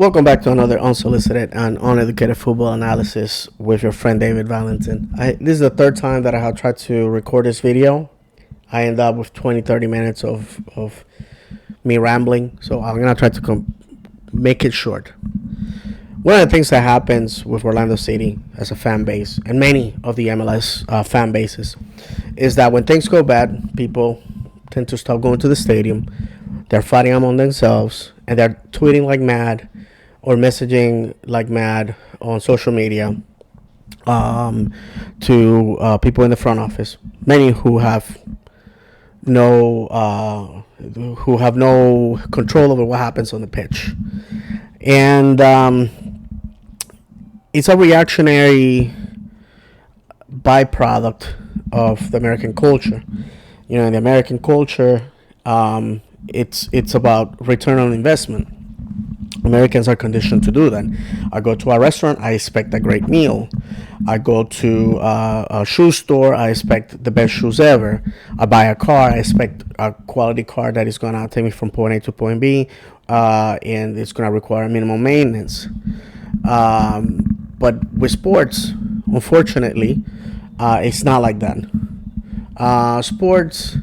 Welcome back to another unsolicited and uneducated football analysis with your friend David Valentin. This is the third time that I have tried to record this video. I end up with 20-30 minutes of me rambling, so I'm going to try to make it short. One of the things that happens with Orlando City as a fan base, and many of the MLS fan bases, is that when things go bad, people tend to stop going to the stadium. They're fighting among themselves, and they're tweeting like mad or messaging like mad on social media to people in the front office. Many who have no control over what happens on the pitch, and it's a reactionary byproduct of the American culture. You know, in the American culture, it's about return on investment. Americans are conditioned to do that. I go to a restaurant, I expect a great meal. I go to a shoe store, I expect the best shoes ever. I buy a car, I expect a quality car that is going to take me from point A to point B, and it's going to require minimum maintenance. But with sports, unfortunately, it's not like that. Sports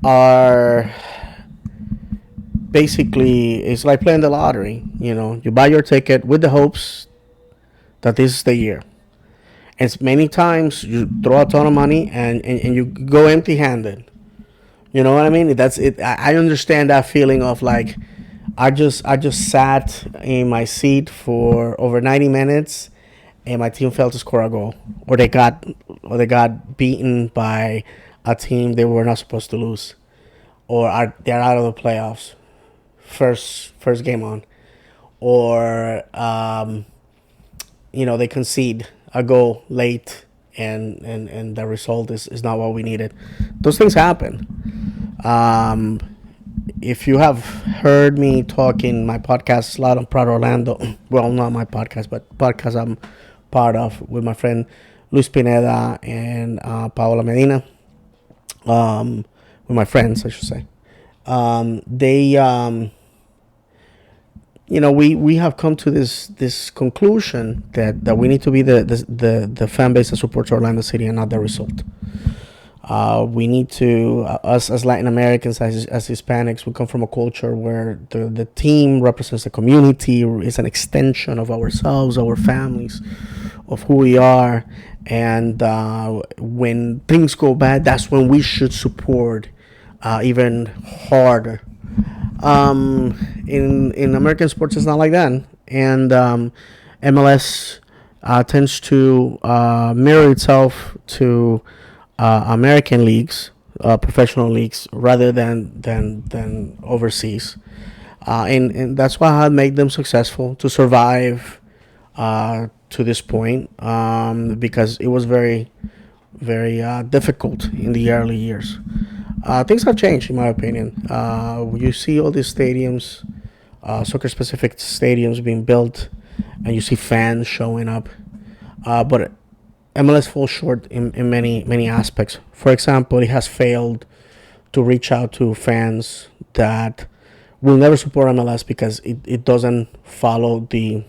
are basically, it's like playing the lottery. You know, you buy your ticket with the hopes that this is the year. And many times you throw a ton of money and you go empty handed. You know what I mean? That's it. I understand that feeling of like, I just sat in my seat for over 90 minutes and my team failed to score a goal, or they got beaten by a team they were not supposed to lose, or they're out of the playoffs first game on, or they concede a goal late and the result is not what we needed. Those things happen. If you have heard me talk in my podcast, Loud and Proud Orlando, well, not my podcast, but podcast I'm part of with my friend Luis Pineda and Paola Medina, with my friends, I should say. We have come to this conclusion that we need to be the fan base that supports Orlando City and not the result. We need to, us as Latin Americans, as Hispanics, we come from a culture where the team represents the community, is an extension of ourselves, our families, of who we are. And when things go bad, that's when we should support even harder. In American sports, it's not like that, and MLS tends to mirror itself to American leagues, professional leagues, rather than overseas, and that's what had made them successful to survive to this point, because it was very, very difficult in the early years. Things have changed, in my opinion. You see all these stadiums, soccer-specific stadiums being built, and you see fans showing up. But MLS falls short in many aspects. For example, it has failed to reach out to fans that will never support MLS because it doesn't follow the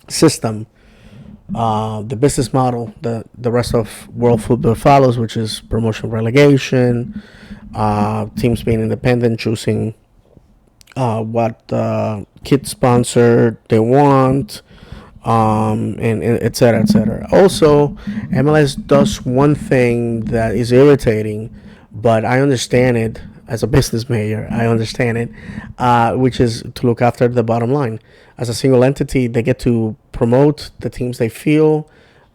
system, the business model that the rest of world football follows, which is promotion, relegation, teams being independent, choosing what kit sponsor they want, and et cetera, et cetera. Also, MLS does one thing that is irritating, but I understand it as a business major. I understand it, which is to look after the bottom line. As a single entity, they get to promote the teams they feel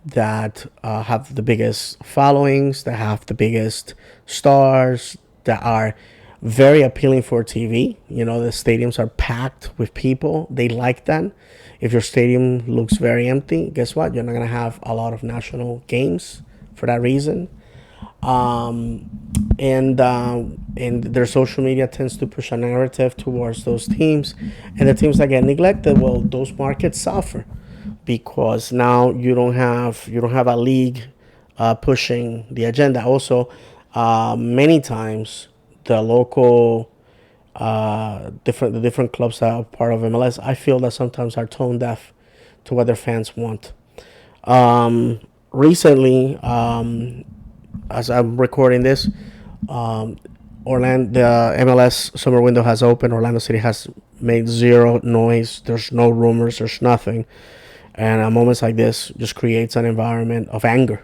that have the biggest followings, that have the biggest stars, that are very appealing for TV. You know, the stadiums are packed with people. They like that. If your stadium looks very empty, guess what? You're not going to have a lot of national games for that reason. And their social media tends to push a narrative towards those teams, and the teams that get neglected, well, those markets suffer because now you don't have a league pushing the agenda. Also, many times the local the different clubs that are part of MLS, I feel that sometimes are tone deaf to what their fans want. Recently, as I'm recording this, Orlando, the MLS Summer Window has opened. Orlando City has made zero noise. There's no rumors. There's nothing. And at moments like this, just creates an environment of anger,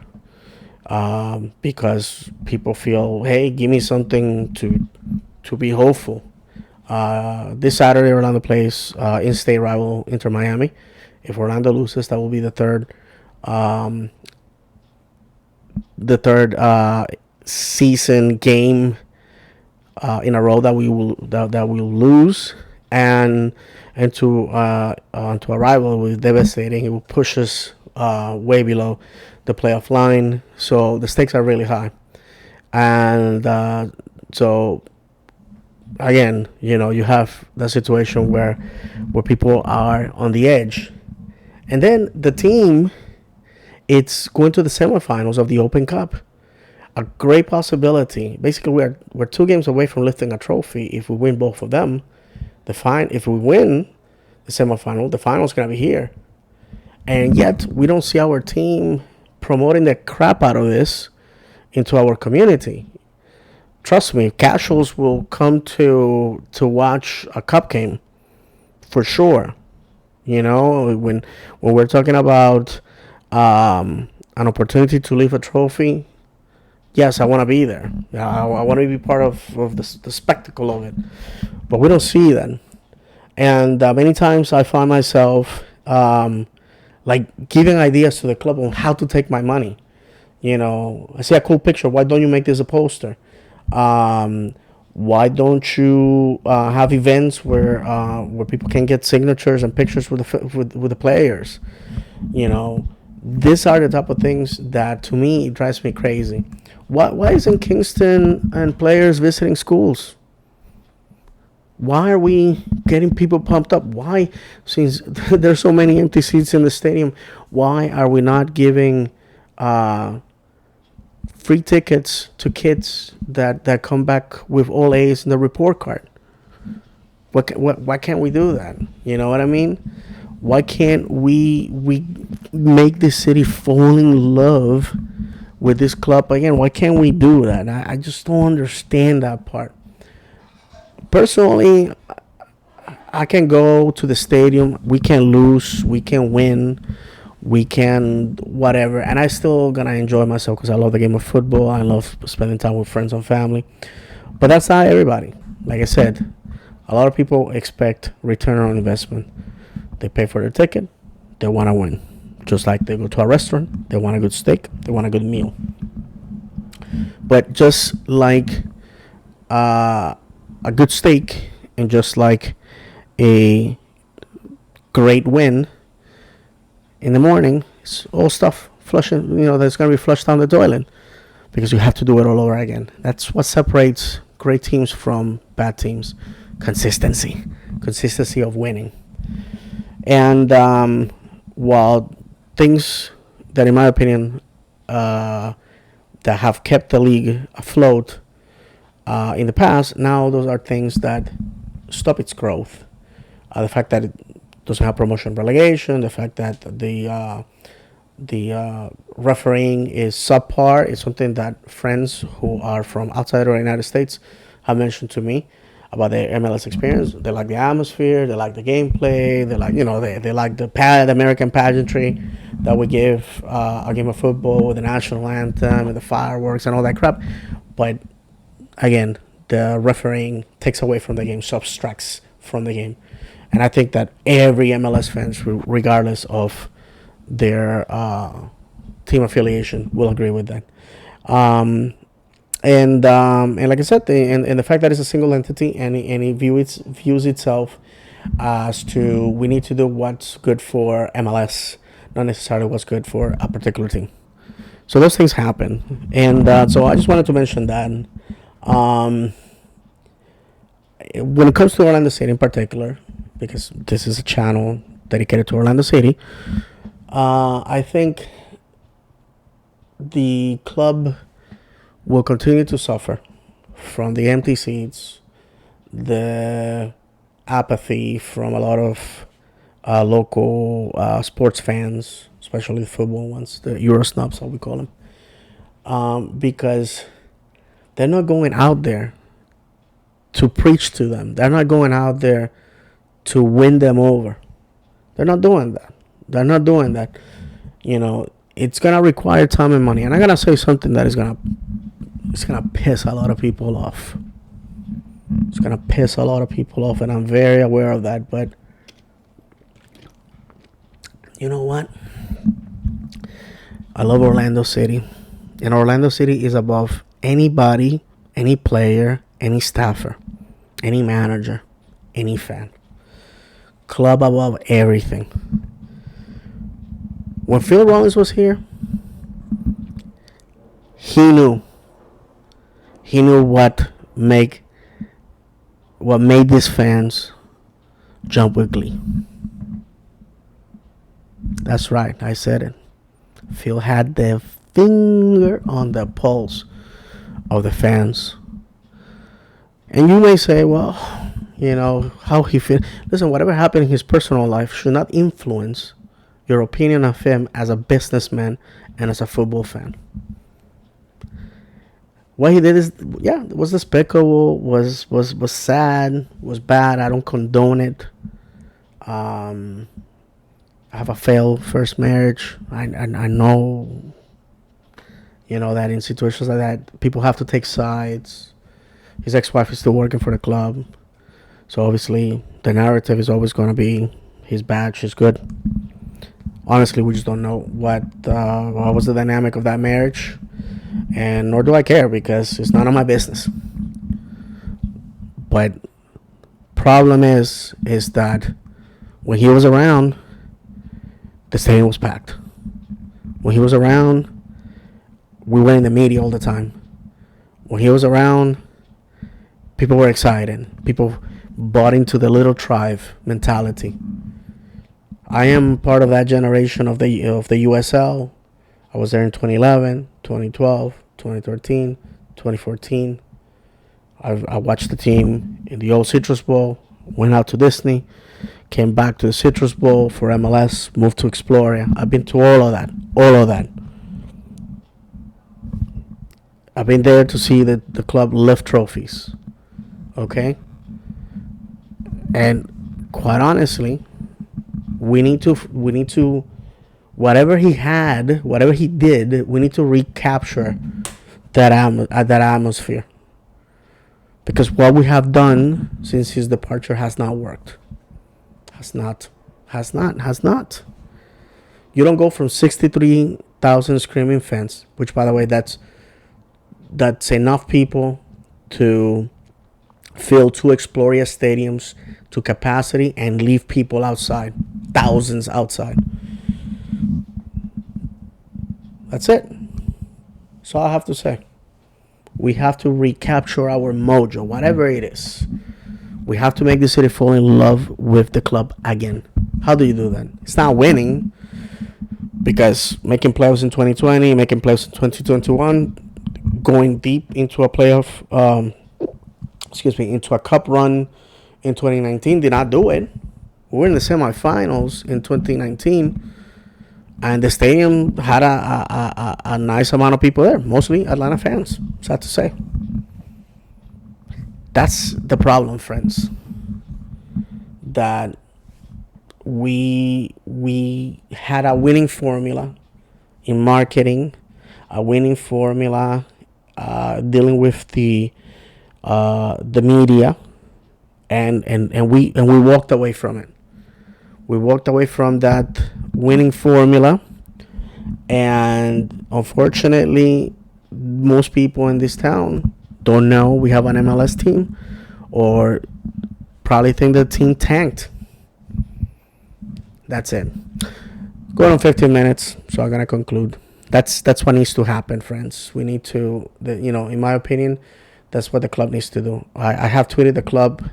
because people feel, hey, give me something to be hopeful. This Saturday, Orlando plays in-state rival Inter Miami. If Orlando loses, that will be um, the third season game in a row that we'll lose, and to a rival it will be devastating. It will push us way below the playoff line. So the stakes are really high, and so again, you have the situation where people are on the edge, and then the team, it's going to the semifinals of the Open Cup. A great possibility. Basically, we're 2 games away from lifting a trophy if we win both of them. If we win the semifinal, the final's gonna be here, and yet we don't see our team promoting the crap out of this into our community. Trust me, casuals will come to watch a cup game for sure. When we're talking about an opportunity to lift a trophy, yes, I want to be there. I want to be part of the spectacle of it. But we don't see that. And many times I find myself like giving ideas to the club on how to take my money. I see a cool picture. Why don't you make this a poster? Why don't you have events where people can get signatures and pictures with the players? These are the type of things that, to me, drives me crazy. Why isn't Kingston and players visiting schools? Why are we getting people pumped up? Why, since there's so many empty seats in the stadium, why are we not giving free tickets to kids that come back with all A's in the report card? Why can't we do that? You know what I mean? Why can't we make this city fall in love with this club again? Why can't we do that? I just don't understand that part. Personally, I can go to the stadium. We can lose. We can win. We can whatever. And I still gonna enjoy myself because I love the game of football. I love spending time with friends and family. But that's not everybody. Like I said, a lot of people expect return on investment. They pay for their ticket. They want to win. Just like they go to a restaurant. They want a good steak. They want a good meal. But just like a good steak and just like a great win in the morning, it's all stuff flushing, that's going to be flushed down the toilet because you have to do it all over again. That's what separates great teams from bad teams. Consistency of winning. And while things that, in my opinion, that have kept the league afloat in the past, now those are things that stop its growth. The fact that it doesn't have promotion relegation, the fact that the refereeing is subpar is something that friends who are from outside of the United States have mentioned to me about their MLS experience. They like the atmosphere, they like the gameplay, they like they like the American pageantry that we give a game of football with the national anthem and the fireworks and all that crap. But again, the refereeing takes away from the game, subtracts from the game. And I think that every MLS fans, regardless of their team affiliation, will agree with that. And like I said, and the fact that it's a single entity and it views itself as to, we need to do what's good for MLS, not necessarily what's good for a particular team. So those things happen, and so I just wanted to mention that. When it comes to Orlando City in particular, because this is a channel dedicated to Orlando City, I think the club will continue to suffer from the empty seats, the apathy from a lot of local sports fans, especially the football ones, the Euro snobs, how we call them, because they're not going out there to preach to them. They're not going out there to win them over. They're not doing that. They're not doing that. It's gonna require time and money. And I'm gonna say something that it's gonna piss a lot of people off. It's gonna piss a lot of people off, and I'm very aware of that. But you know what? I love Orlando City, and Orlando City is above anybody, any player, any staffer, any manager, any fan. Club above everything. When Phil Rollins was here, he knew what made these fans jump with glee. That's right, I said it. Phil had the finger on the pulse of the fans. And you may say, well, how he feel. Listen, whatever happened in his personal life should not influence your opinion of him as a businessman and as a football fan. What he did was despicable, was sad, was bad. I don't condone it. I have a failed first marriage. I know, that in situations like that, people have to take sides. His ex-wife is still working for the club. So obviously, the narrative is always going to be he's bad, she's good. Honestly, we just don't know what was the dynamic of that marriage. And nor do I care, because it's none of my business. But problem is that when he was around, the stadium was packed. When he was around, we were in the media all the time. When he was around, people were excited. People bought into the little tribe mentality. I am part of that generation of the USL. I was there in 2011, 2012, 2013, 2014. I watched the team in the old Citrus Bowl, went out to Disney, came back to the Citrus Bowl for MLS, moved to Exploria. I've been to all of that. I've been there to see the club lift trophies. Okay? And quite honestly, we need to whatever he did, we need to recapture that atmosphere. Because what we have done since his departure has not worked. Has not. You don't go from 63,000 screaming fans, which, by the way, that's enough people to fill two Exploria stadiums to capacity and leave people outside. Thousands outside. That's it. That's all I have to say. We have to recapture our mojo, whatever it is. We have to make the city fall in love with the club again. How do you do that? It's not winning, because making playoffs in 2020, making playoffs in 2021, going deep into a playoff, into a cup run in 2019 did not do it. We were in the semifinals in 2019, and the stadium had a nice amount of people there, mostly Atlanta fans, sad to say. That's the problem, friends. That we had a winning formula in marketing, a winning formula dealing with the media, and we walked away from it. We walked away from that winning formula, and unfortunately, most people in this town don't know we have an MLS team, or probably think the team tanked. That's it. Going on 15 minutes, so I'm gonna conclude. That's what needs to happen, friends. We need to, in my opinion, that's what the club needs to do. I have tweeted the club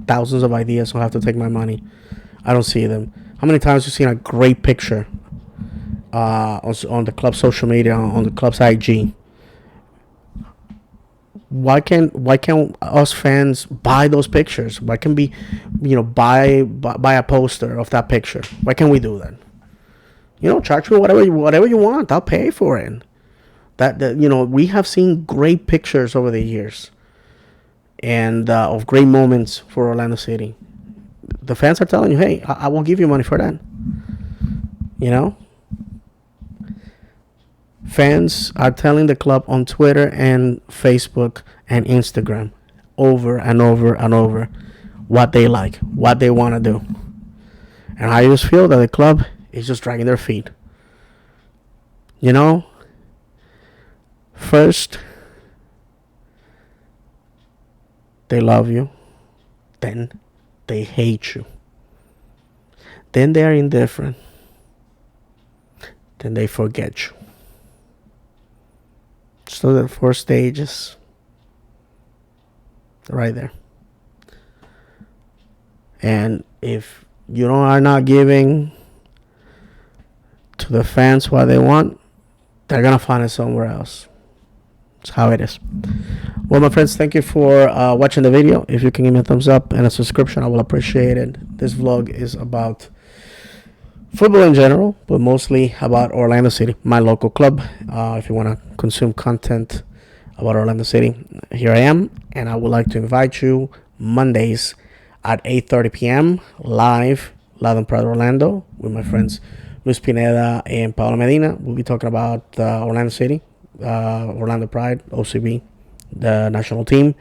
thousands of ideas, so I have to take my money. I don't see them. How many times have you seen a great picture on the club's social media, on the club's IG? Why can't us fans buy those pictures? Why can we, buy a poster of that picture? Why can't we do that? Charge me whatever you want. I'll pay for it. That we have seen great pictures over the years, and of great moments for Orlando City. The fans are telling you, hey, I won't give you money for that. You know, fans are telling the club on Twitter and Facebook and Instagram over and over and over what they like, what they want to do. And I just feel that the club is just dragging their feet. First, they love you. Then they hate you. Then they are indifferent. Then they forget you. So the 4 stages, right there. And if you are not giving to the fans what they want, they're gonna find it somewhere else. That's how it is. Well, my friends, thank you for watching the video. If you can give me a thumbs up and a subscription, I will appreciate it. This vlog is about football in general, but mostly about Orlando City, my local club. If you want to consume content about Orlando City, here I am, and I would like to invite you Mondays at 8:30 p.m. live, Loud and Proud Orlando, with my friends Luis Pineda and Paolo Medina. We'll be talking about Orlando City, Orlando Pride, OCB, the national team.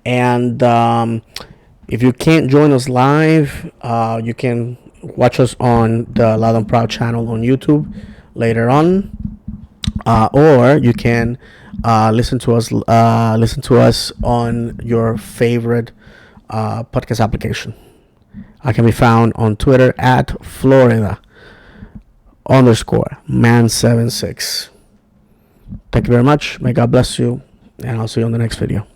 And if you can't join us live, you can watch us on the Loud and Proud channel on YouTube later on, or you can listen to us on your favorite podcast application. I can be found on Twitter at Florida_man76. Thank you very much. May God bless you, and I'll see you on the next video.